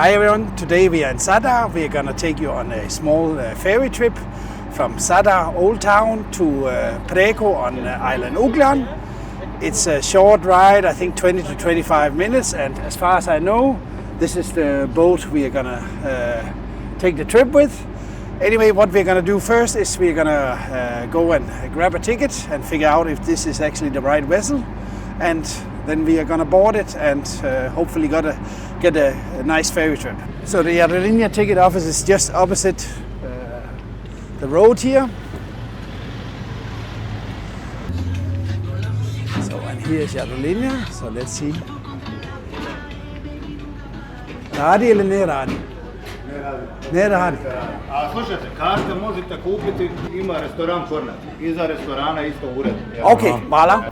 Hi everyone, today we are in Zadar. We are going to take you on a small ferry trip from Zadar Old Town to Preko on island Uglan. It's a short ride, I think 20 to 25 minutes, and as far as I know, this is the boat we are going to take the trip with. Anyway, what we're going to do first is we're going to go and grab a ticket and figure out if this is actually the right vessel, and then we are going to board it and hopefully get a nice ferry trip. So the Aerolinia ticket office is just opposite the road here. So, and here is Aerolinia, so let's see. Radi ili ne radi? Ne radi. A slušajte, karte možete kupiti, ima restoran Kornati. Iza restorana isto ured. Okay, voilà.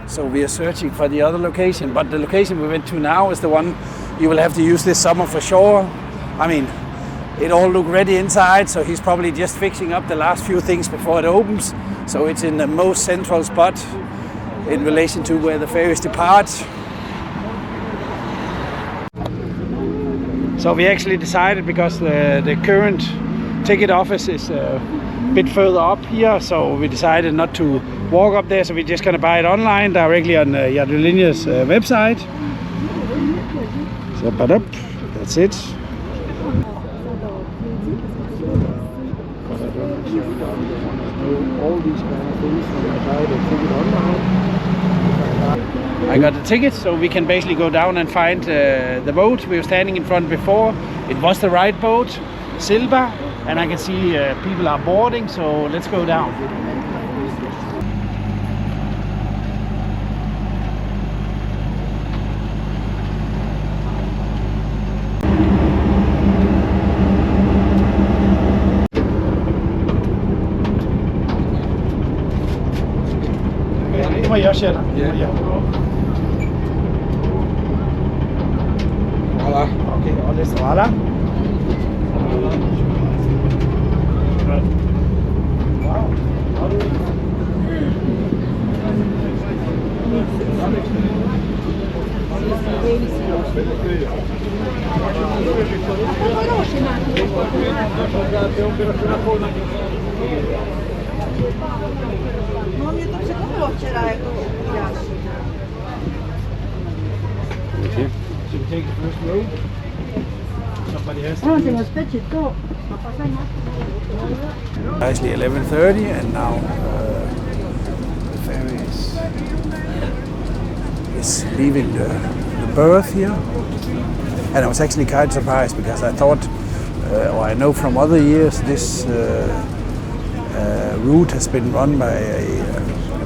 So we are searching for the other location, but the location we went to now is the one you will have to use this summer for sure. I mean, it all looked ready inside, so he's probably just fixing up the last few things before it opens. So it's in the most central spot in relation to where the ferries depart. So we actually decided, because the current ticket office is a bit further up here, so we decided not to walk up there, so we're just going to buy it online directly on Aerolinia's website. So, that's it. All these kind of things, so I buy the ticket online. I got the ticket, so we can basically go down and find the boat we were standing in front before. It was the right boat, Silva, and I can see people are boarding, so let's go down. Voilà. Okay, alles voilà. Wow. No mnie to przekonał wczoraj, jak to widać. Should we take the first row? Somebody has to. Actually 11:30, and now the ferry is leaving the berth here. And I was actually quite surprised, because I thought, or I know from other years, this route has been run by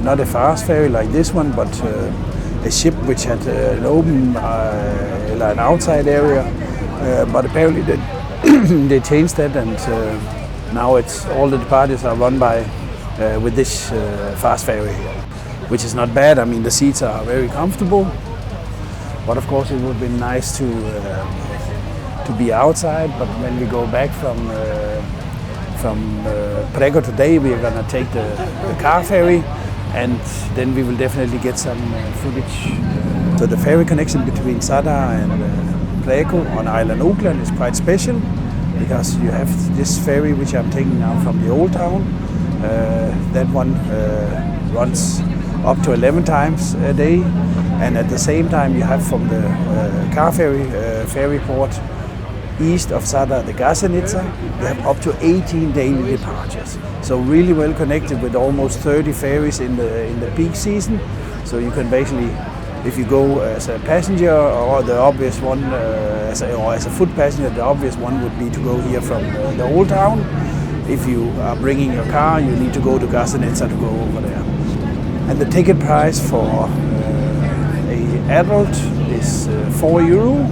not a fast ferry like this one, but a ship which had an open, an outside area. But apparently they changed that, and now it's all the departures are run by with this fast ferry, which is not bad. I mean, the seats are very comfortable, but of course it would be nice to be outside. But when we go back from Preko today, we are gonna take the car ferry, and then we will definitely get some footage. So the ferry connection between Zadar and Preko on island Uglan is quite special, because you have this ferry which I'm taking now from the old town. That one runs up to 11 times a day, and at the same time you have from the car ferry port east of Zadar, the Gazenica, you have up to 18 daily departures. So really well connected with almost 30 ferries in the peak season. So you can basically, if you go as a passenger, or the obvious one, as a foot passenger, the obvious one would be to go here from the old town. If you are bringing your car, you need to go to Gazenica to go over there. And the ticket price for a adult is €4.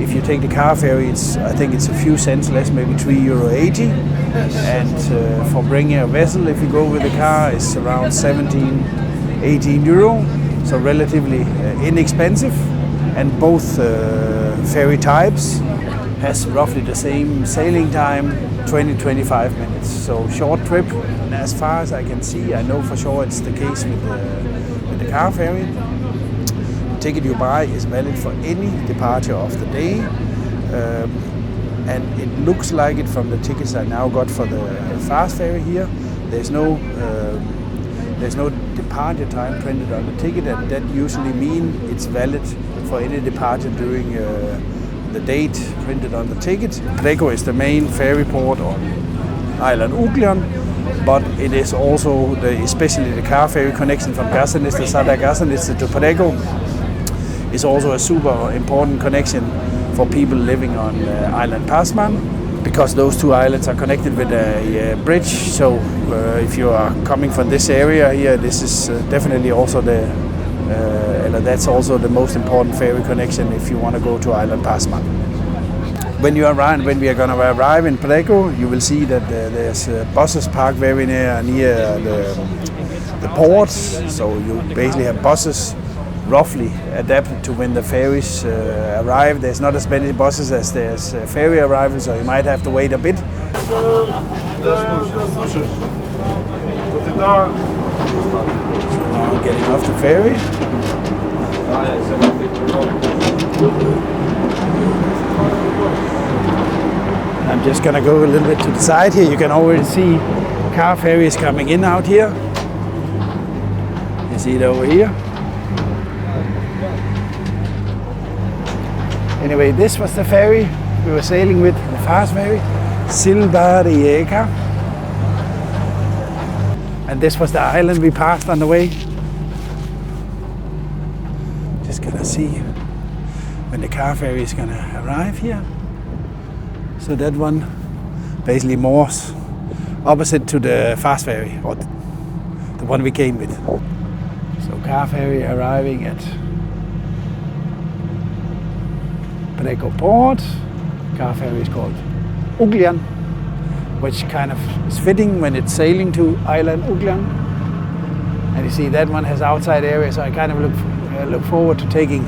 If you take the car ferry, I think it's a few cents less, maybe €3.80. And for bringing a vessel, if you go with the car, it's around €17-18. So relatively inexpensive. And both ferry types has roughly the same sailing time, 20-25 minutes. So short trip. And as far as I can see, I know for sure it's the case with the car ferry. The ticket you buy is valid for any departure of the day. And it looks like it from the tickets I now got for the fast ferry here. There's no departure time printed on the ticket, and that usually means it's valid for any departure during the date printed on the ticket. Prego is the main ferry port on island Ugljan, but it is also especially the car ferry connection from Garseniste, Zadar Garseniste to Prego is also a super important connection for people living on island Pasman, because those two islands are connected with a bridge. So if you are coming from this area here, this is definitely also that's also the most important ferry connection if you want to go to island Pasman. When we are going to arrive in Prego, you will see that there's buses parked very near the port. So you basically have buses roughly adapted to when the ferries arrive. There's not as many buses as there's ferry arrivals, so you might have to wait a bit. Now getting off the ferry. I'm just gonna go a little bit to the side here. You can already see car ferries coming in out here. You see it over here. Anyway, this was the ferry we were sailing with, the fast ferry, Silva Rijeka. And this was the island we passed on the way. Just gonna see when the car ferry is gonna arrive here. So that one basically moors opposite to the fast ferry, or the one we came with. So car ferry arriving at Prego port. Car ferry is called Ugljan, which kind of is fitting when it's sailing to island Ugljan. And you see that one has outside area, so I kind of look forward to taking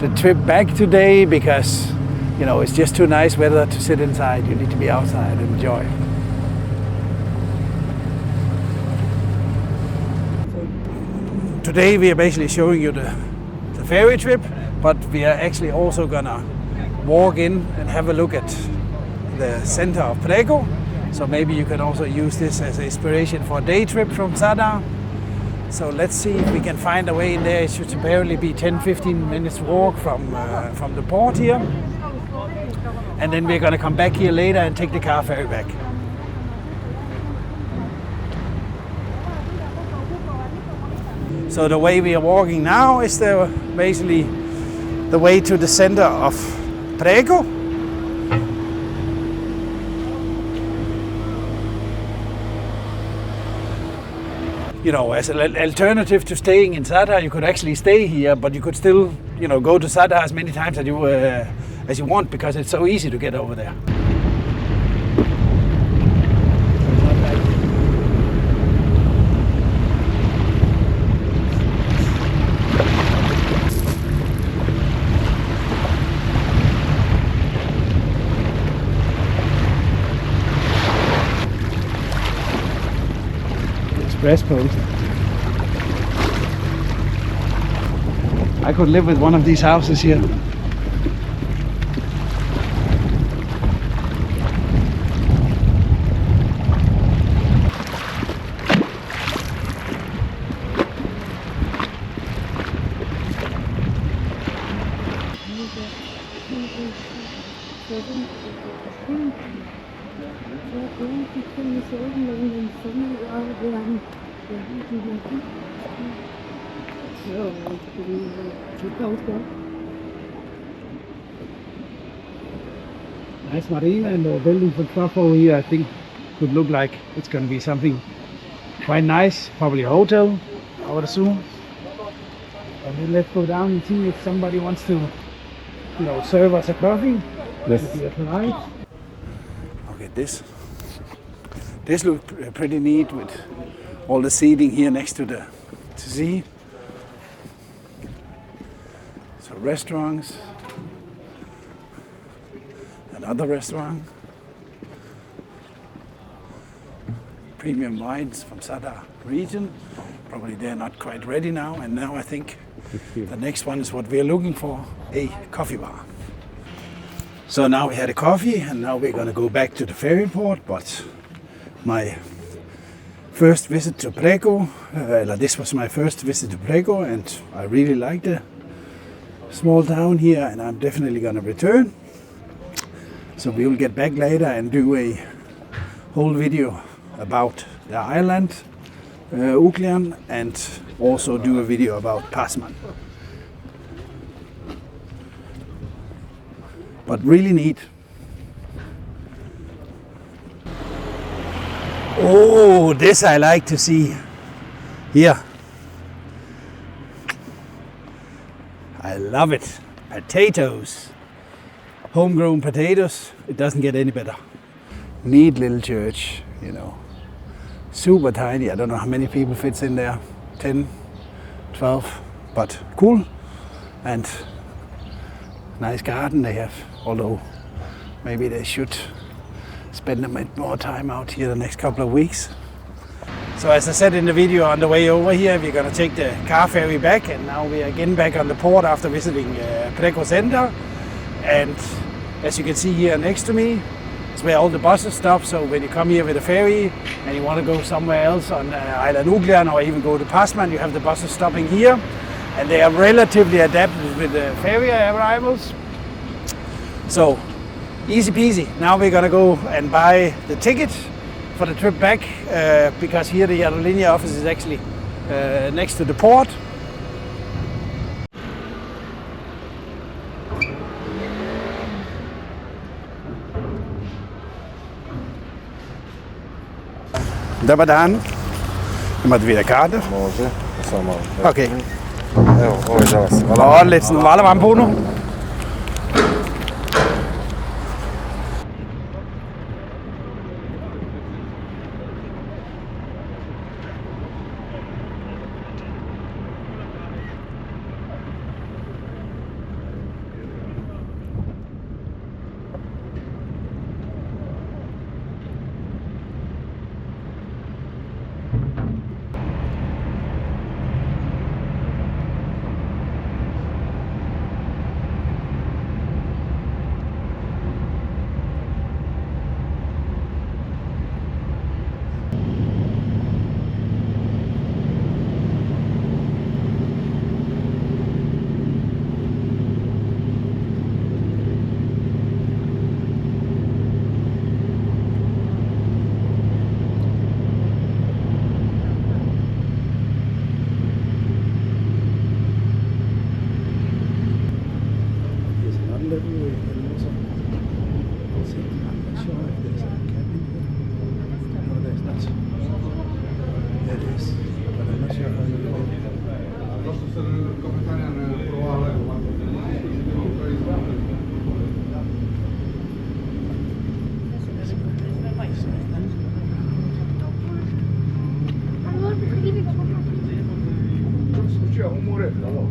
the trip back today, because you know it's just too nice weather to sit inside. You need to be outside and enjoy. Today we are basically showing you the ferry trip, but we are actually also gonna walk in and have a look at the center of Prego. So maybe you can also use this as an inspiration for a day trip from Zadar. So let's see if we can find a way in there. It should apparently be 10-15 minutes walk from the port here. And then we're gonna come back here later and take the car ferry back. So the way we are walking now is basically the way to the center of Prego. You know, as an alternative to staying in Zadar, you could actually stay here, but you could still, you know, go to Zadar as many times as you want, because it's so easy to get over there. Express post. I could live with one of these houses here. Nice marina, and the building for Truffle here, I think, could look like it's going to be something quite nice, probably a hotel, I would assume. And then let's go down and see if somebody wants to, you know, serve us a coffee. Yes. Okay, this looks pretty neat with all the seating here next to the sea. So restaurants, another restaurant, premium wines from Zadar region. Probably they're not quite ready now, and now I think the next one is what we're looking for, a coffee bar. So now we had a coffee and now we're gonna go back to the ferry port, but my first visit to Prego, this was my first visit to Prego and I really liked the small town here and I'm definitely gonna return. So we will get back later and do a whole video about the island, Ugljern, and also do a video about Passmann. But really neat. Oh, this I like to see. Here. I love it. Potatoes. Homegrown potatoes. It doesn't get any better. Neat little church, you know. Super tiny. I don't know how many people fits in there. 10, 12. But cool. And nice garden they have. Although maybe they should spend a bit more time out here the next couple of weeks. So as I said in the video, on the way over here we're gonna take the car ferry back, and now we are again back on the port after visiting Prego Center. And as you can see here next to me, it's where all the buses stop. So when you come here with a ferry and you want to go somewhere else on Island Ugljern or even go to Passmann, you have the buses stopping here, and they are relatively adapted with the ferry arrivals. So easy peasy. Now we're gonna go and buy the ticket for the trip back because here the Aerolineas office is actually next to the port. Dobar dan. Imate vi da karte? Može, samo malo. Okay. Evo, ovo je za vas. Hvala. Odlično, hvala vam puno.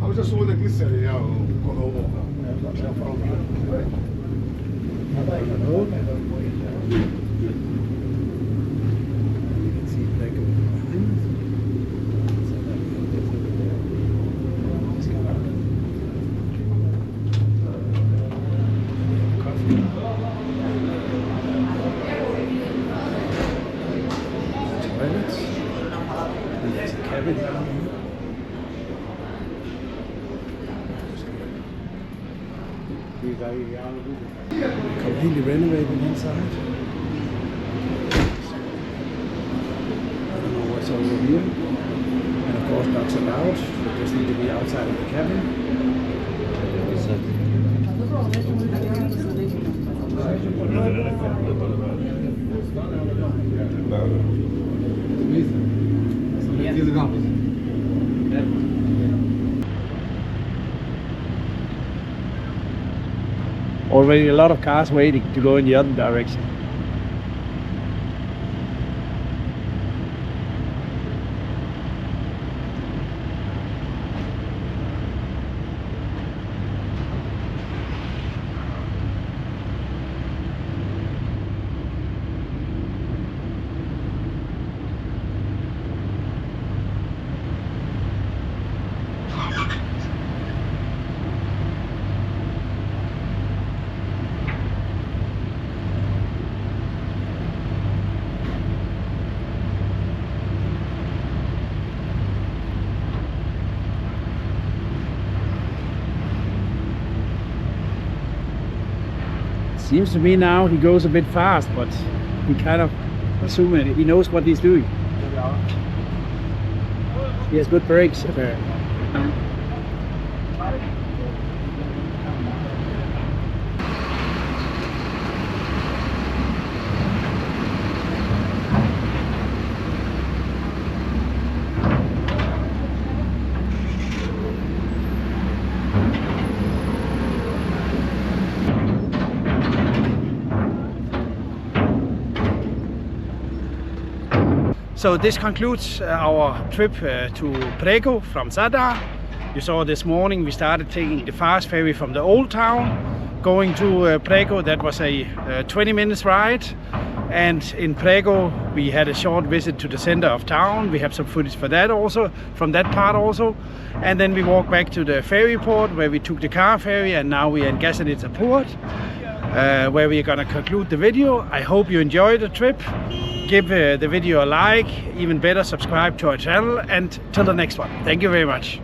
I was just wondering this area, gone over. Completely renovated inside. I don't know what's over here. And of course knocks allowed. You just need to be outside of the cabin. Already a lot of cars waiting to go in the other direction. Seems to me now he goes a bit fast, but he kind of assuming he knows what he's doing. He has good brakes. So this concludes our trip to Prego from Zadar. You saw this morning we started taking the fast ferry from the old town going to Prego. That was a 20 minutes ride, and in Prego we had a short visit to the center of town. We have some footage for that also, from that part also, and then we walked back to the ferry port where we took the car ferry, and now we are in Gasanitsa port where we are gonna conclude the video. I hope you enjoyed the trip. Give the video a like, even better subscribe to our channel, and till the next one. Thank you very much.